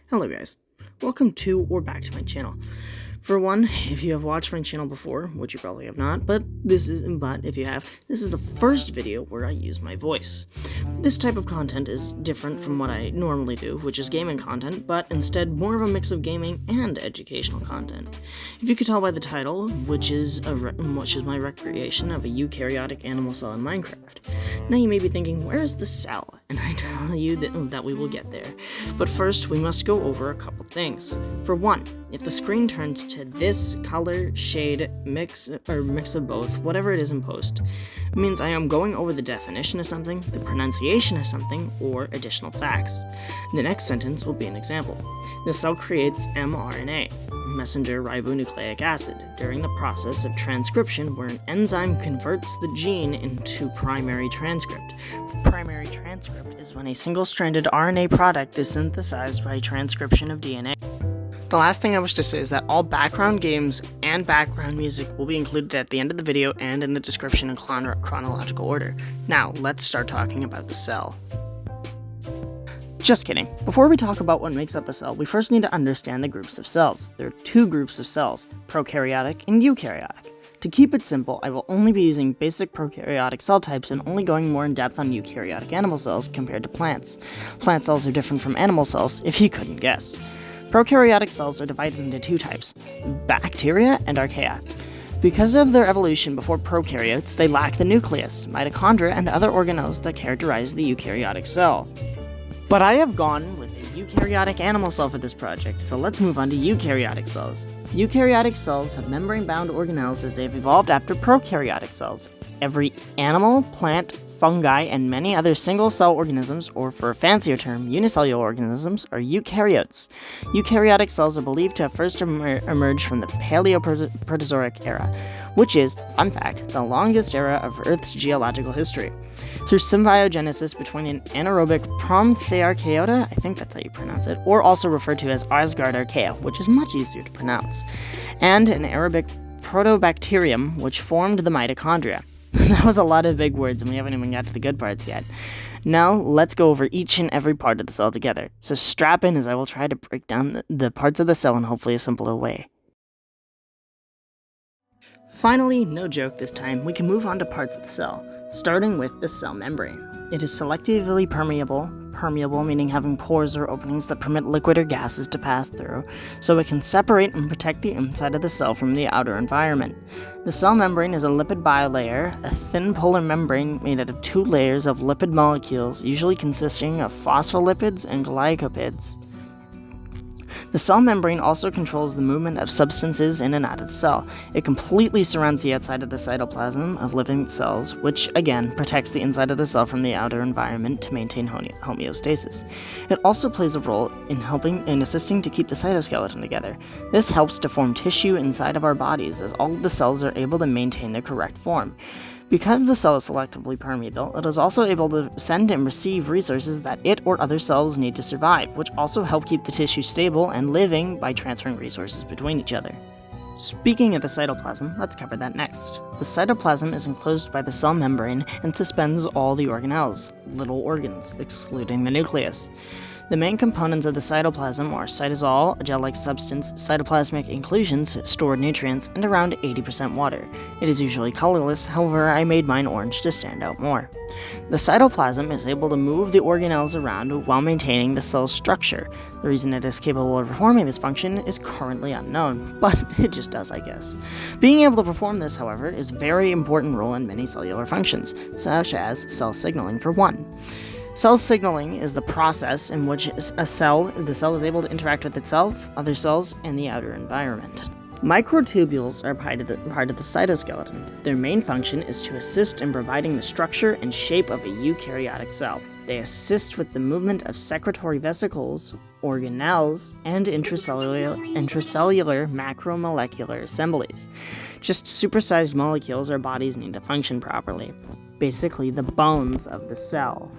Hello guys, welcome to or back to my channel. For one, if you have watched my channel before, which you probably have not, but if you have, this is the first video where I use my voice. This type of content is different from what I normally do, which is gaming content, but instead more of a mix of gaming and educational content. If you could tell by the title, which is my recreation of a eukaryotic animal cell in Minecraft. Now you may be thinking, where is the cell? And I tell you that we will get there. But first, we must go over a couple things. For one, if the screen turns to this color, shade, mix of both, whatever it is in post, it means I am going over the definition of something, the pronunciation of something, or additional facts. The next sentence will be an example. The cell creates mRNA, messenger ribonucleic acid, during the process of transcription where an enzyme converts the gene into primary transcript. Primary transcript is when a single-stranded RNA product is synthesized by transcription of DNA. The last thing I wish to say is that all background games and background music will be included at the end of the video and in the description in chronological order. Now, let's start talking about the cell. Just kidding. Before we talk about what makes up a cell, we first need to understand the groups of cells. There are two groups of cells, prokaryotic and eukaryotic. To keep it simple, I will only be using basic prokaryotic cell types and only going more in depth on eukaryotic animal cells compared to plants. Plant cells are different from animal cells, if you couldn't guess. Prokaryotic cells are divided into two types, bacteria and archaea. Because of their evolution before prokaryotes, they lack the nucleus, mitochondria, and other organelles that characterize the eukaryotic cell. But I have gone with a eukaryotic animal cell for this project, so let's move on to eukaryotic cells. Eukaryotic cells have membrane-bound organelles as they have evolved after prokaryotic cells. Every animal, plant, fungi, and many other single-cell organisms, or for a fancier term, unicellular organisms, are eukaryotes. Eukaryotic cells are believed to have first emerged from the Paleoproterozoic era, which is, fun fact, the longest era of Earth's geological history. Through symbiogenesis between an anaerobic Promethearchaeota, I think that's how you pronounce it, or also referred to as Asgardarchaea, which is much easier to pronounce, and an aerobic Protobacterium, which formed the mitochondria. That was a lot of big words, and we haven't even got to the good parts yet. Now, let's go over each and every part of the cell together. So strap in as I will try to break down the parts of the cell in hopefully a simpler way. Finally, no joke this time, we can move on to parts of the cell, starting with the cell membrane. It is selectively permeable meaning having pores or openings that permit liquid or gases to pass through, so it can separate and protect the inside of the cell from the outer environment. The cell membrane is a lipid bilayer, a thin polar membrane made out of two layers of lipid molecules, usually consisting of phospholipids and glycopids. The cell membrane also controls the movement of substances in and out of the cell. It completely surrounds the outside of the cytoplasm of living cells, which, again, protects the inside of the cell from the outer environment to maintain homeostasis. It also plays a role in assisting to keep the cytoskeleton together. This helps to form tissue inside of our bodies, as all of the cells are able to maintain their correct form. Because the cell is selectively permeable, it is also able to send and receive resources that it or other cells need to survive, which also help keep the tissue stable and living by transferring resources between each other. Speaking of the cytoplasm, let's cover that next. The cytoplasm is enclosed by the cell membrane and suspends all the organelles, little organs, excluding the nucleus. The main components of the cytoplasm are cytosol, a gel-like substance, cytoplasmic inclusions, stored nutrients, and around 80% water. It is usually colorless, however I made mine orange to stand out more. The cytoplasm is able to move the organelles around while maintaining the cell's structure. The reason it is capable of performing this function is currently unknown, but it just does, I guess. Being able to perform this, however, is a very important role in many cellular functions, such as cell signaling for one. Cell signaling is the process in which the cell is able to interact with itself, other cells, and the outer environment. Microtubules are part of the cytoskeleton. Their main function is to assist in providing the structure and shape of a eukaryotic cell. They assist with the movement of secretory vesicles, organelles, and intracellular macromolecular assemblies. Just supersized molecules our bodies need to function properly. Basically, the bones of the cell.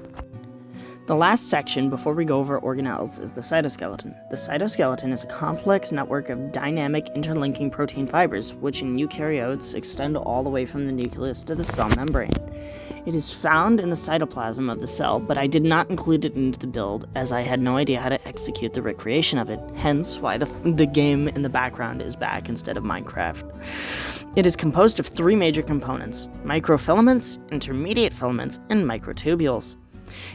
The last section before we go over organelles is the cytoskeleton. The cytoskeleton is a complex network of dynamic interlinking protein fibers, which in eukaryotes extend all the way from the nucleus to the cell membrane. It is found in the cytoplasm of the cell, but I did not include it into the build as I had no idea how to execute the recreation of it, hence why the game in the background is back instead of Minecraft. It is composed of 3 major components: microfilaments, intermediate filaments, and microtubules.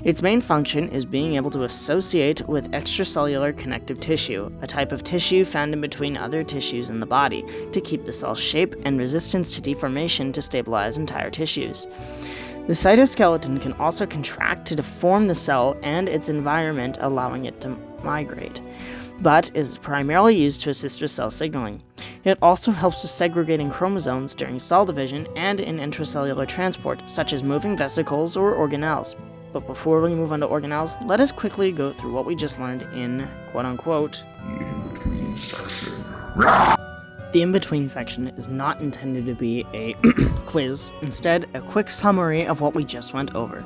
Its main function is being able to associate with extracellular connective tissue, a type of tissue found in between other tissues in the body, to keep the cell's shape and resistance to deformation to stabilize entire tissues. The cytoskeleton can also contract to deform the cell and its environment, allowing it to migrate, but is primarily used to assist with cell signaling. It also helps with segregating chromosomes during cell division and in intracellular transport, such as moving vesicles or organelles. But before we move on to organelles, let us quickly go through what we just learned in, quote-unquote, the in-between section. The in-between section is not intended to be a quiz, instead a quick summary of what we just went over.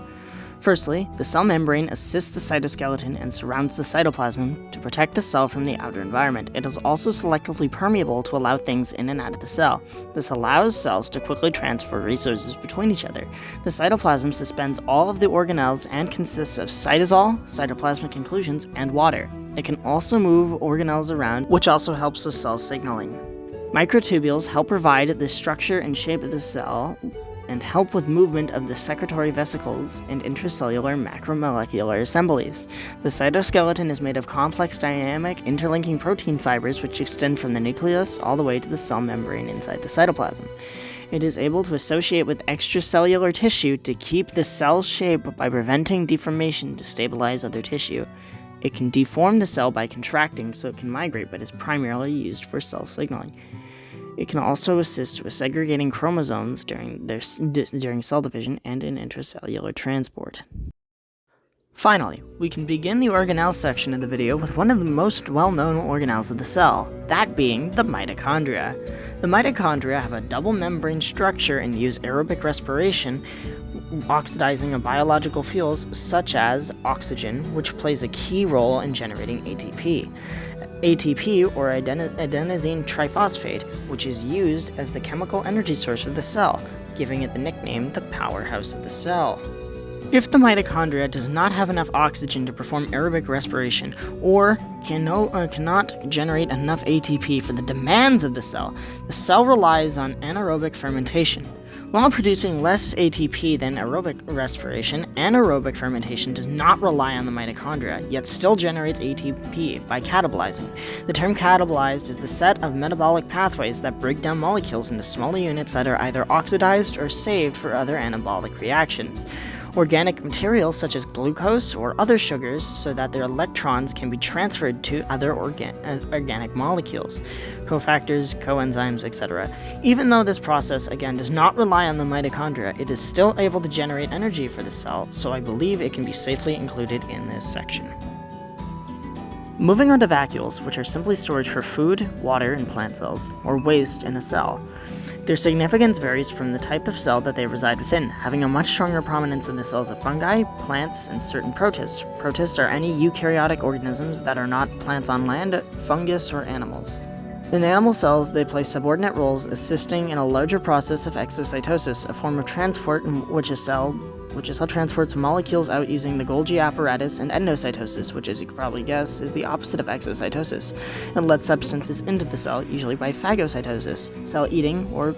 Firstly, the cell membrane assists the cytoskeleton and surrounds the cytoplasm to protect the cell from the outer environment. It is also selectively permeable to allow things in and out of the cell. This allows cells to quickly transfer resources between each other. The cytoplasm suspends all of the organelles and consists of cytosol, cytoplasmic inclusions, and water. It can also move organelles around, which also helps with cell signaling. Microtubules help provide the structure and shape of the cell and help with movement of the secretory vesicles and intracellular macromolecular assemblies. The cytoskeleton is made of complex dynamic interlinking protein fibers which extend from the nucleus all the way to the cell membrane inside the cytoplasm. It is able to associate with extracellular tissue to keep the cell's shape by preventing deformation to stabilize other tissue. It can deform the cell by contracting so it can migrate, but is primarily used for cell signaling. It can also assist with segregating chromosomes during cell division and in intracellular transport. Finally, we can begin the organelle section of the video with one of the most well-known organelles of the cell, that being the mitochondria. The mitochondria have a double membrane structure and use aerobic respiration, oxidizing of biological fuels such as oxygen, which plays a key role in generating ATP. ATP, or adenosine triphosphate, which is used as the chemical energy source of the cell, giving it the nickname the powerhouse of the cell. If the mitochondria does not have enough oxygen to perform aerobic respiration, or cannot generate enough ATP for the demands of the cell relies on anaerobic fermentation. While producing less ATP than aerobic respiration, anaerobic fermentation does not rely on the mitochondria, yet still generates ATP by catabolizing. The term catabolized is the set of metabolic pathways that break down molecules into smaller units that are either oxidized or saved for other anabolic reactions. Organic materials such as glucose or other sugars so that their electrons can be transferred to other organic molecules, cofactors, coenzymes, etc. Even though this process, again, does not rely on the mitochondria, it is still able to generate energy for the cell, so I believe it can be safely included in this section. Moving on to vacuoles, which are simply storage for food, water, and plant cells, or waste in a cell. Their significance varies from the type of cell that they reside within, having a much stronger prominence in the cells of fungi, plants, and certain protists. Protists are any eukaryotic organisms that are not plants on land, fungus, or animals. In animal cells, they play subordinate roles, assisting in a larger process of exocytosis, a form of transport in which a cell transports molecules out using the Golgi Apparatus, and endocytosis, which, as you could probably guess, is the opposite of exocytosis, and lets substances into the cell, usually by phagocytosis, cell eating, or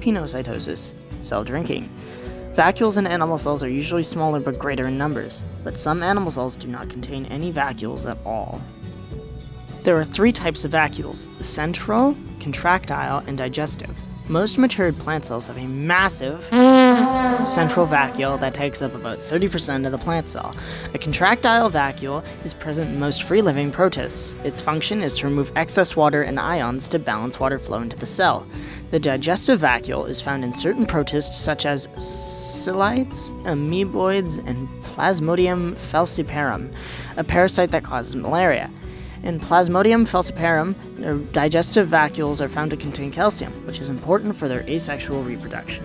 pinocytosis, cell drinking. Vacuoles in animal cells are usually smaller but greater in numbers, but some animal cells do not contain any vacuoles at all. There are 3 types of vacuoles: the central, contractile, and digestive. Most matured plant cells have a massive central vacuole that takes up about 30% of the plant cell. A contractile vacuole is present in most free-living protists. Its function is to remove excess water and ions to balance water flow into the cell. The digestive vacuole is found in certain protists such as psyllids, amoeboids, and Plasmodium falciparum, a parasite that causes malaria. In Plasmodium falciparum, their digestive vacuoles are found to contain calcium, which is important for their asexual reproduction.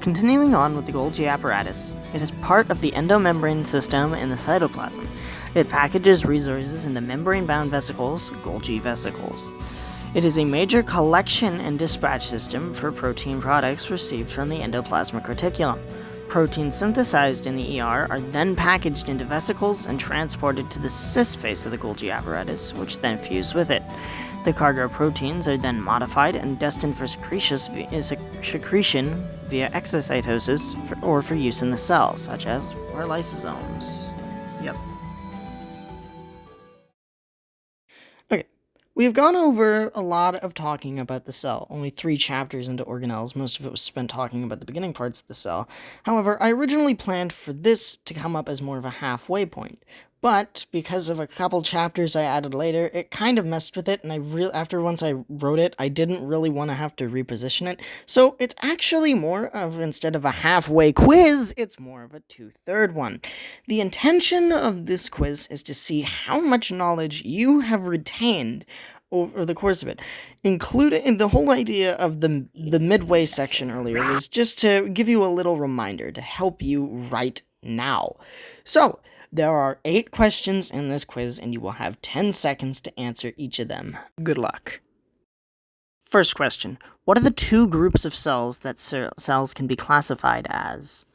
Continuing on with the Golgi apparatus, it is part of the endomembrane system in the cytoplasm. It packages resources into membrane-bound vesicles, Golgi vesicles. It is a major collection and dispatch system for protein products received from the endoplasmic reticulum. Proteins synthesized in the ER are then packaged into vesicles and transported to the cis face of the Golgi apparatus, which then fuse with it. The cargo proteins are then modified and destined for secretion via exocytosis or for use in the cell, such as for lysosomes. Yep. Okay. We've gone over a lot of talking about the cell, only 3 chapters into organelles, most of it was spent talking about the beginning parts of the cell. However, I originally planned for this to come up as more of a halfway point, but because of a couple chapters I added later, it kind of messed with it, and once I wrote it, I didn't really want to have to reposition it, so it's actually more of, instead of a halfway quiz, it's more of a 2/3 one. The intention of this quiz is to see how much knowledge you have retained over the course of it, including the whole idea of the midway section earlier was just to give you a little reminder to help you right now. So, there are 8 questions in this quiz, and you will have 10 seconds to answer each of them. Good luck. First question. What are the 2 groups of cells that cells can be classified as?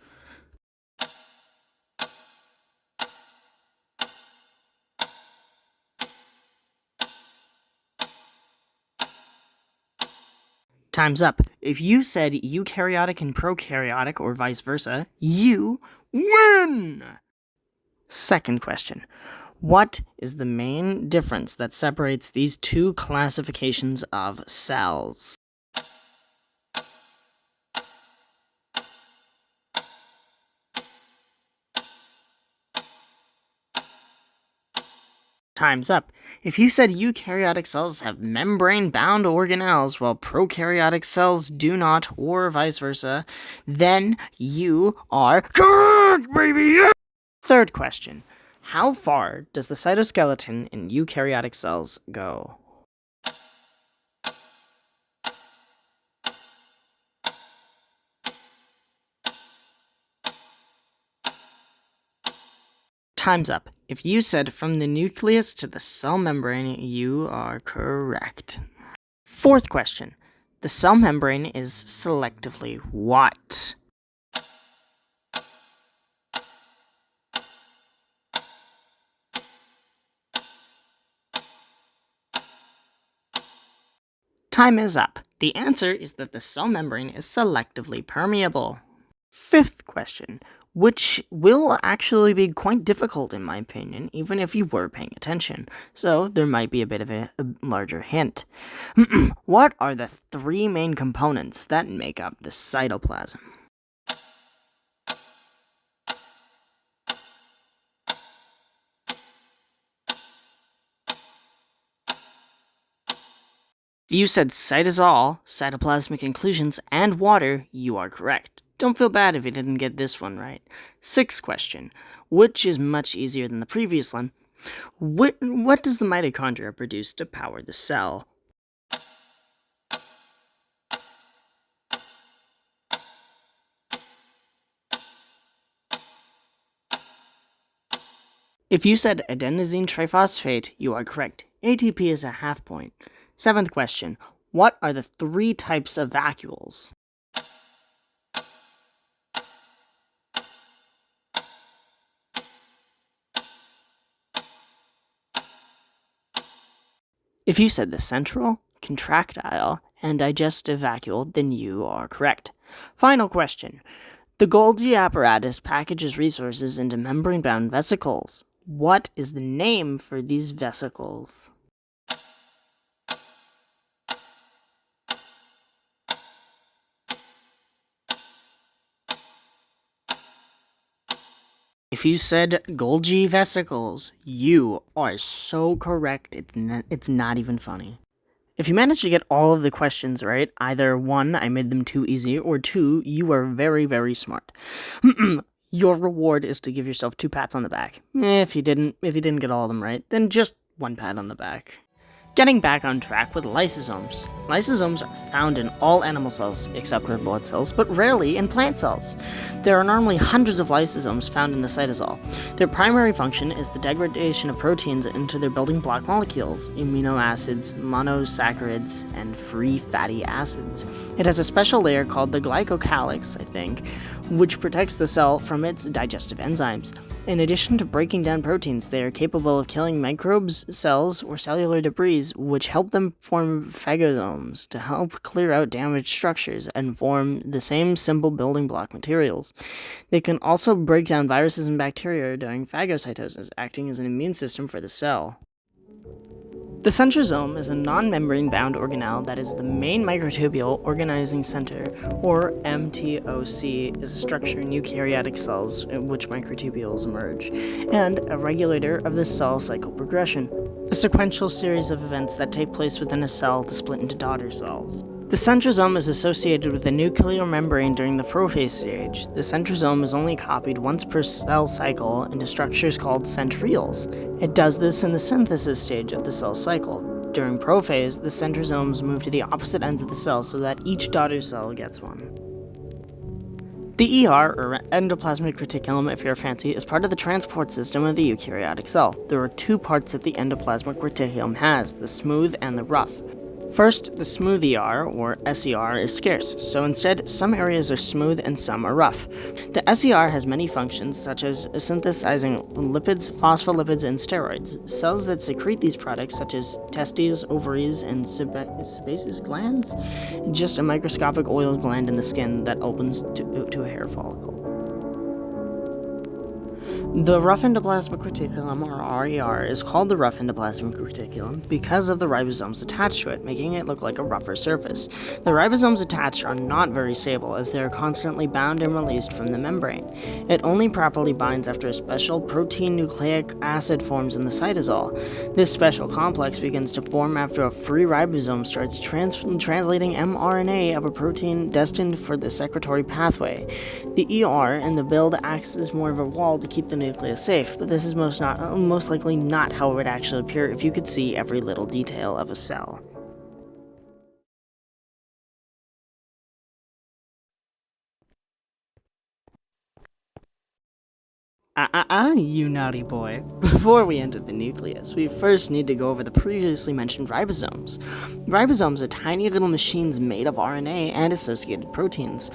Time's up. If you said eukaryotic and prokaryotic, or vice versa, you win! Second question. What is the main difference that separates these 2 classifications of cells? Time's up. If you said eukaryotic cells have membrane-bound organelles while prokaryotic cells do not, or vice versa, then you are correct, baby! Third question. How far does the cytoskeleton in eukaryotic cells go? Time's up. If you said from the nucleus to the cell membrane, you are correct. Fourth question. The cell membrane is selectively what? Time is up. The answer is that the cell membrane is selectively permeable. Fifth question, which will actually be quite difficult in my opinion, even if you were paying attention, so there might be a bit of a larger hint. What are the 3 main components that make up the cytoplasm? If you said cytosol, cytoplasmic inclusions, and water, you are correct. Don't feel bad if you didn't get this one right. Sixth question, which is much easier than the previous one. What does the mitochondria produce to power the cell? If you said adenosine triphosphate, you are correct. ATP is a half point. Seventh question, what are the 3 types of vacuoles? If you said the central, contractile, and digestive vacuole, then you are correct. Final question. The Golgi apparatus packages resources into membrane-bound vesicles. What is the name for these vesicles? If you said Golgi vesicles, you are so correct, it's not even funny. If you manage to get all of the questions right, either 1, I made them too easy, or 2, you are very, very smart. Your reward is to give yourself 2 pats on the back. If you didn't get all of them right, then just 1 pat on the back. Getting back on track with lysosomes. Lysosomes are found in all animal cells except red blood cells, but rarely in plant cells. There are normally hundreds of lysosomes found in the cytosol. Their primary function is the degradation of proteins into their building block molecules, amino acids, monosaccharides, and free fatty acids. It has a special layer called the glycocalyx, which protects the cell from its digestive enzymes. In addition to breaking down proteins, they are capable of killing microbes, cells, or cellular debris, which help them form phagosomes to help clear out damaged structures and form the same simple building block materials. They can also break down viruses and bacteria during phagocytosis, acting as an immune system for the cell. The centrosome is a non-membrane bound organelle that is the main microtubule organizing center, or MTOC, is a structure in eukaryotic cells in which microtubules emerge, and a regulator of the cell cycle progression, a sequential series of events that take place within a cell to split into daughter cells. The centrosome is associated with the nuclear membrane during the prophase stage. The centrosome is only copied once per cell cycle into structures called centrioles. It does this in the synthesis stage of the cell cycle. During prophase, the centrosomes move to the opposite ends of the cell so that each daughter cell gets one. The ER, or endoplasmic reticulum if you're fancy, is part of the transport system of the eukaryotic cell. There are two parts that the endoplasmic reticulum has, the smooth and the rough. First, the smooth ER, or SER, is scarce, so instead some areas are smooth and some are rough. The SER has many functions, such as synthesizing lipids, phospholipids, and steroids. Cells that secrete these products, such as testes, ovaries, and sebaceous glands, just a microscopic oil gland in the skin that opens to a hair follicle. The rough endoplasmic reticulum, or RER, is called the rough endoplasmic reticulum because of the ribosomes attached to it, making it look like a rougher surface. The ribosomes attached are not very stable, as they are constantly bound and released from the membrane. It only properly binds after a special protein nucleic acid forms in the cytosol. This special complex begins to form after a free ribosome starts translating mRNA of a protein destined for the secretory pathway. The ER in the build acts as more of a wall to keep the nucleus safe, but this is most likely not how it would actually appear if you could see every little detail of a cell. You naughty boy. Before we enter the nucleus, we first need to go over the previously mentioned ribosomes. Ribosomes are tiny little machines made of RNA and associated proteins.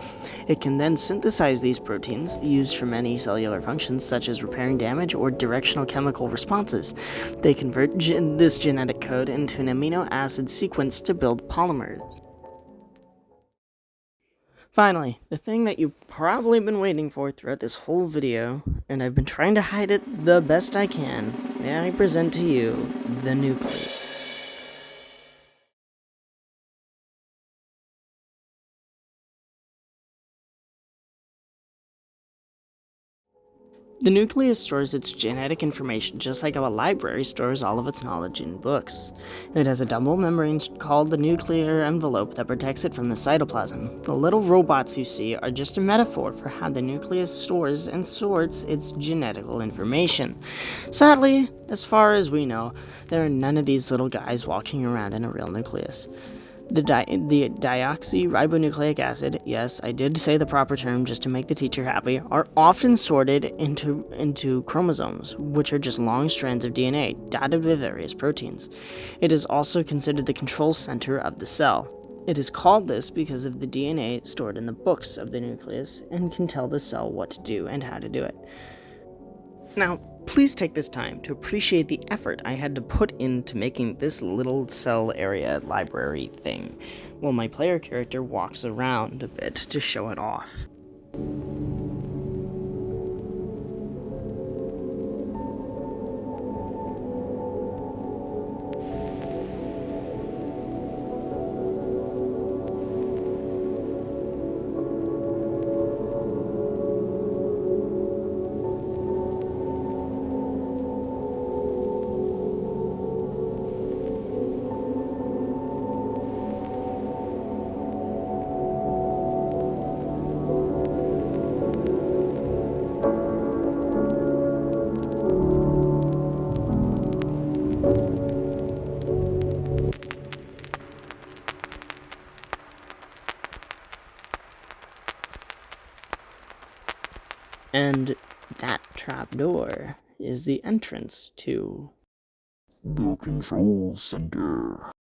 It can then synthesize these proteins, used for many cellular functions such as repairing damage or directional chemical responses. They convert this genetic code into an amino acid sequence to build polymers. Finally, the thing that you've probably been waiting for throughout this whole video, and I've been trying to hide it the best I can, may I present to you the nucleus. The nucleus stores its genetic information just like how a library stores all of its knowledge in books. It has a double membrane called the nuclear envelope that protects it from the cytoplasm. The little robots you see are just a metaphor for how the nucleus stores and sorts its genetical information. Sadly, as far as we know, there are none of these little guys walking around in a real nucleus. The deoxyribonucleic acid, yes, I did say the proper term just to make the teacher happy, are often sorted into chromosomes, which are just long strands of DNA dotted with various proteins. It is also considered the control center of the cell. It is called this because of the DNA stored in the books of the nucleus and can tell the cell what to do and how to do it. Now, please take this time to appreciate the effort I had to put into making this little cell area library thing, while my player character walks around a bit to show it off. And that trapdoor is the entrance to the control center.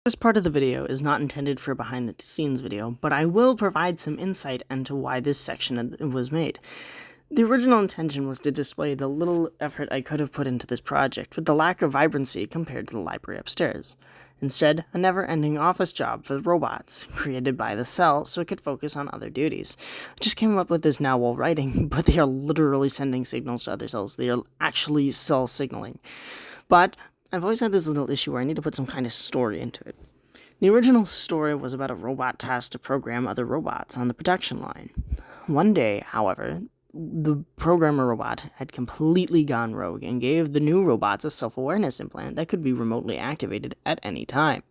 This part of the video is not intended for a behind-the-scenes video, but I will provide some insight into why this section was made. The original intention was to display the little effort I could have put into this project with the lack of vibrancy compared to the library upstairs. Instead, a never-ending office job for the robots, created by the cell so it could focus on other duties. I just came up with this now while writing, but they are literally sending signals to other cells. They are actually cell signaling. But I've always had this little issue where I need to put some kind of story into it. The original story was about a robot tasked to program other robots on the production line. One day, however, the programmer robot had completely gone rogue and gave the new robots a self-awareness implant that could be remotely activated at any time.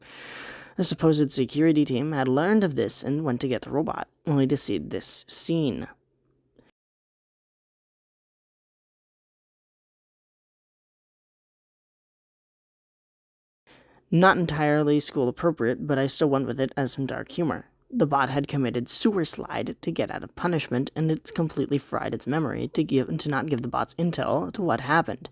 The supposed security team had learned of this and went to get the robot, only to see this scene. Not entirely school appropriate, but I still went with it as some dark humor. The bot had committed sewer slide to get out of punishment, and it's completely fried its memory to not give the bots intel to what happened.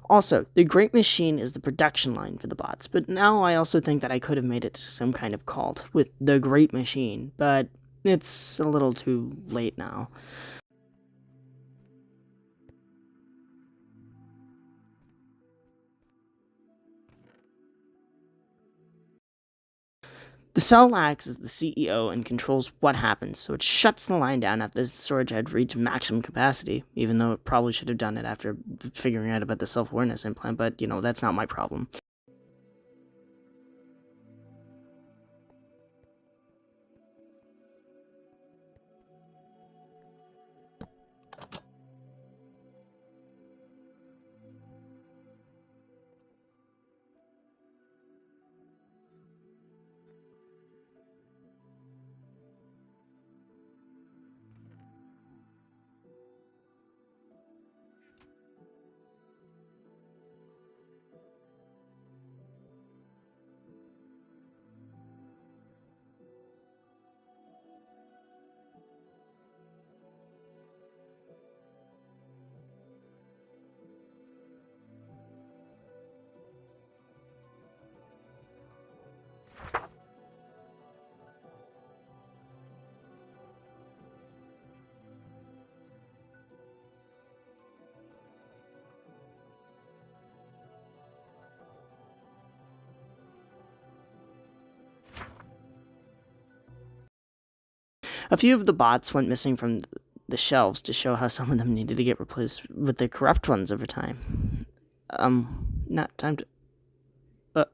Also, the Great Machine is the production line for the bots, but now I also think that I could have made it some kind of cult with the Great Machine, but it's a little too late now. The cell acts as the CEO and controls what happens, so it shuts the line down after the storage had reached maximum capacity, even though it probably should have done it after figuring out about the self-awareness implant, but, that's not my problem. A few of the bots went missing from the shelves to show how some of them needed to get replaced with the corrupt ones over time. Not time to... That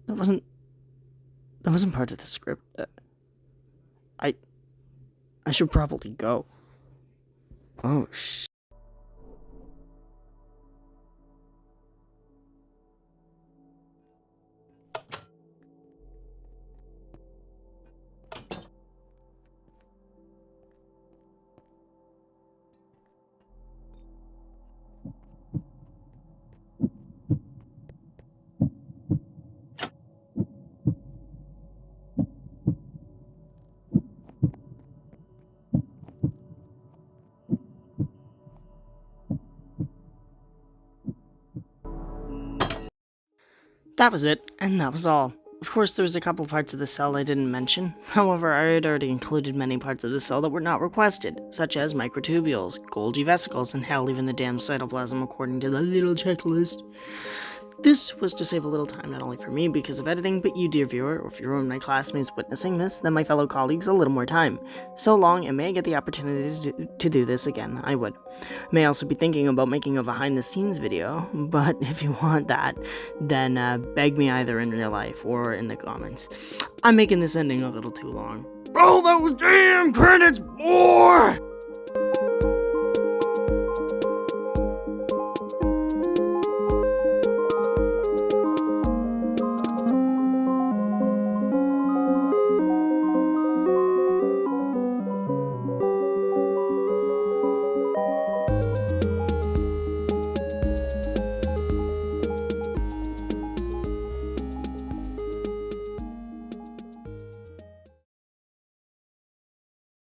wasn't part of the script. I should probably go. Oh, That was it, and that was all. Of course, there was a couple parts of the cell I didn't mention. However, I had already included many parts of the cell that were not requested, such as microtubules, Golgi vesicles, and hell, even the damn cytoplasm according to the little checklist. This was to save a little time not only for me because of editing, but you, dear viewer, or if you're one of my classmates witnessing this, then my fellow colleagues a little more time. So long, and may I get the opportunity to do this again, I would. I may also be thinking about making a behind-the-scenes video, but if you want that, then beg me either in real life or in the comments. I'm making this ending a little too long. Roll those damn credits, boy!